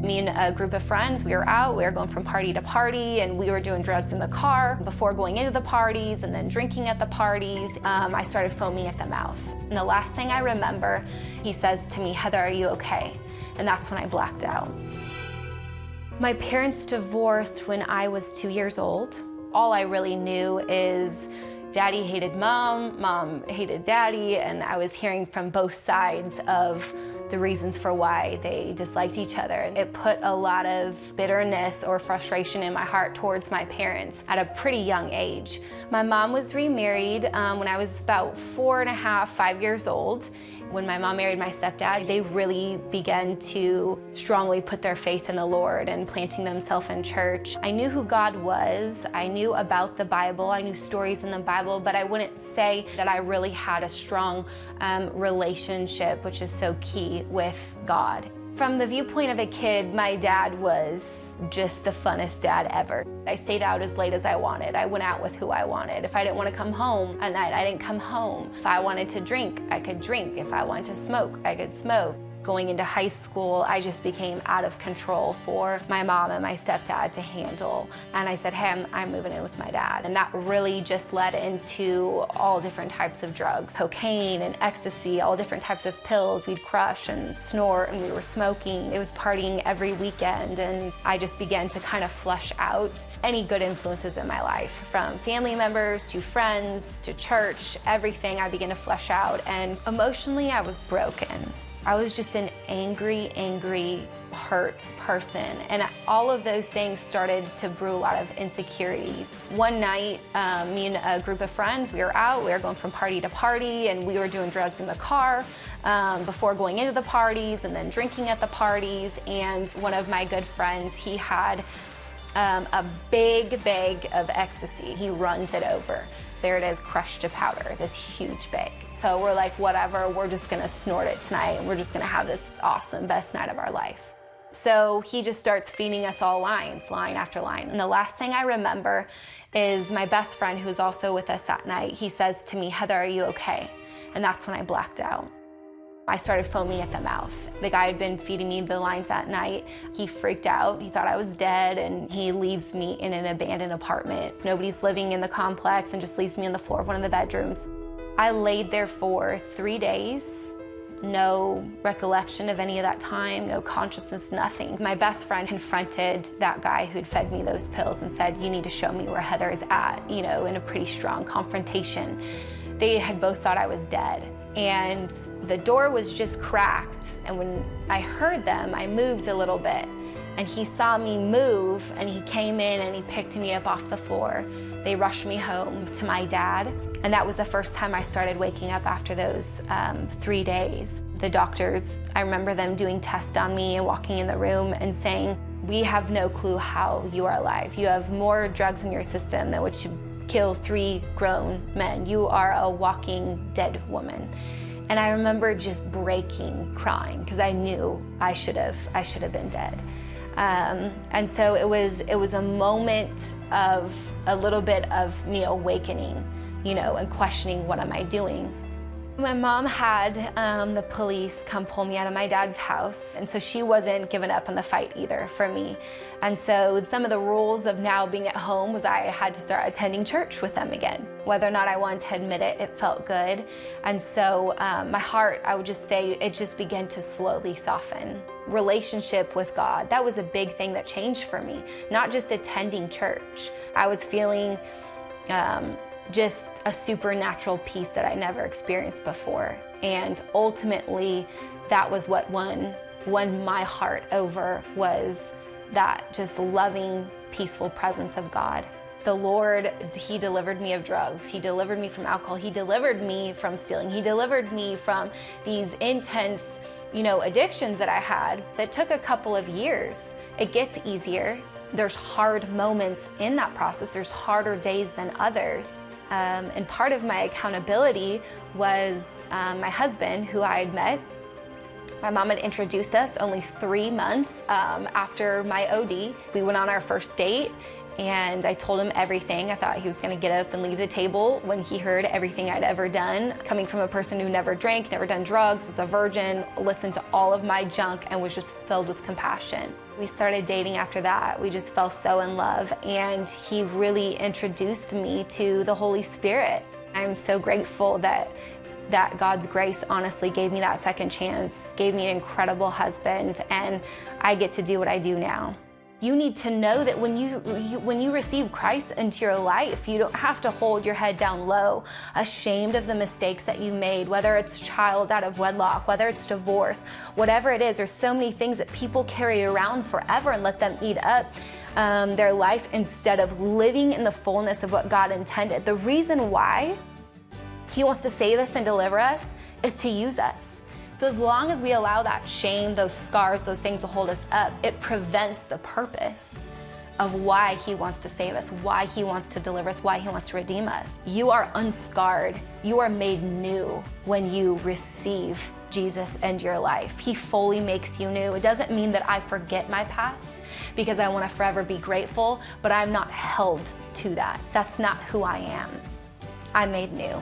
Me and a group of friends, we were out, we were going from party to party, and we were doing drugs in the car before going into the parties and then drinking at the parties. I started foaming at the mouth. And the last thing I remember, he says to me, "Heather, are you okay?" And that's when I blacked out. My parents divorced when I was 2 years old. All I really knew is Daddy hated Mom, Mom hated Daddy, and I was hearing from both sides of the reasons for why they disliked each other. It put a lot of bitterness or frustration in my heart towards my parents at a pretty young age. My mom was remarried when I was about 4.5, 5 years old. When my mom married my stepdad, they really began to strongly put their faith in the Lord and planting themselves in church. I knew who God was. I knew about the Bible. I knew stories in the Bible, but I wouldn't say that I really had a strong relationship, which is so key, with God. From the viewpoint of a kid, my dad was just the funnest dad ever. I stayed out as late as I wanted. I went out with who I wanted. If I didn't want to come home at night, I didn't come home. If I wanted to drink, I could drink. If I wanted to smoke, I could smoke. Going into high school, I just became out of control for my mom and my stepdad to handle. And I said, hey, I'm moving in with my dad. And that really just led into all different types of drugs, cocaine and ecstasy, all different types of pills. We'd crush and snort, and we were smoking. It was partying every weekend, and I just began to kind of flush out any good influences in my life, from family members to friends to church, everything I began to flush out. And emotionally, I was broken. I was just an angry, hurt person. And all of those things started to brew a lot of insecurities. One night, me and a group of friends, we were out, we were going from party to party, and we were doing drugs in the car before going into the parties and then drinking at the parties. And one of my good friends, he had a big bag of ecstasy. He runs it over. There it is, crushed to powder, this huge bag. So we're like, whatever, we're just gonna snort it tonight, and we're just gonna have this awesome, best night of our lives. So he just starts feeding us all lines, line after line. And the last thing I remember is my best friend, who was also with us that night, he says to me, "Heather, are you okay?" And that's when I blacked out. I started foaming at the mouth. The guy had been feeding me the lines that night. He freaked out. He thought I was dead, and he leaves me in an abandoned apartment. Nobody's living in the complex, and just leaves me on the floor of one of the bedrooms. I laid there for 3 days. No recollection of any of that time, no consciousness, nothing. My best friend confronted that guy who'd fed me those pills and said, "You need to show me where Heather is at," you know, in a pretty strong confrontation. They had both thought I was dead. And the door was just cracked. And when I heard them, I moved a little bit. And he saw me move, and he came in and he picked me up off the floor. They rushed me home to my dad. And that was the first time I started waking up after those 3 days. The doctors, I remember them doing tests on me and walking in the room and saying, "We have no clue how you are alive. You have more drugs in your system than what should kill 3 grown men. You are a walking dead woman." And I remember just breaking, crying, because I knew I should have been dead. And so it was a moment of a little bit of me awakening, you know, and questioning, what am I doing? My mom had the police come pull me out of my dad's house, and so she wasn't giving up on the fight either for me. And so some of the rules of now being at home was I had to start attending church with them again. Whether or not I wanted to admit it, it felt good. And so my heart, I would just say, it just began to slowly soften. Relationship with God, that was a big thing that changed for me. Not just attending church. I was feeling just a supernatural peace that I never experienced before. And ultimately, that was what won my heart over, was that just loving, peaceful presence of God. The Lord, He delivered me of drugs. He delivered me from alcohol. He delivered me from stealing. He delivered me from these intense, you know, addictions that I had that took a couple of years. It gets easier. There's hard moments in that process. There's harder days than others. And part of my accountability was my husband, who I had met. My mom had introduced us only 3 months after my OD. We went on our first date, And I told him everything. I thought he was gonna get up and leave the table when he heard everything I'd ever done. Coming from a person who never drank, never done drugs, was a virgin, listened to all of my junk, and was just filled with compassion. We started dating after that. We just fell so in love, and he really introduced me to the Holy Spirit. I'm so grateful that God's grace honestly gave me that second chance, gave me an incredible husband, and I get to do what I do now. You need to know that when you receive Christ into your life, you don't have to hold your head down low, ashamed of the mistakes that you made, whether it's child out of wedlock, whether it's divorce, whatever it is. There's so many things that people carry around forever and let them eat up their life instead of living in the fullness of what God intended. The reason why He wants to save us and deliver us is to use us. So as long as we allow that shame, those scars, those things to hold us up, it prevents the purpose of why He wants to save us, why He wants to deliver us, why He wants to redeem us. You are unscarred. You are made new when you receive Jesus into your life. He fully makes you new. It doesn't mean that I forget my past because I want to forever be grateful, but I'm not held to that. That's not who I am. I'm made new.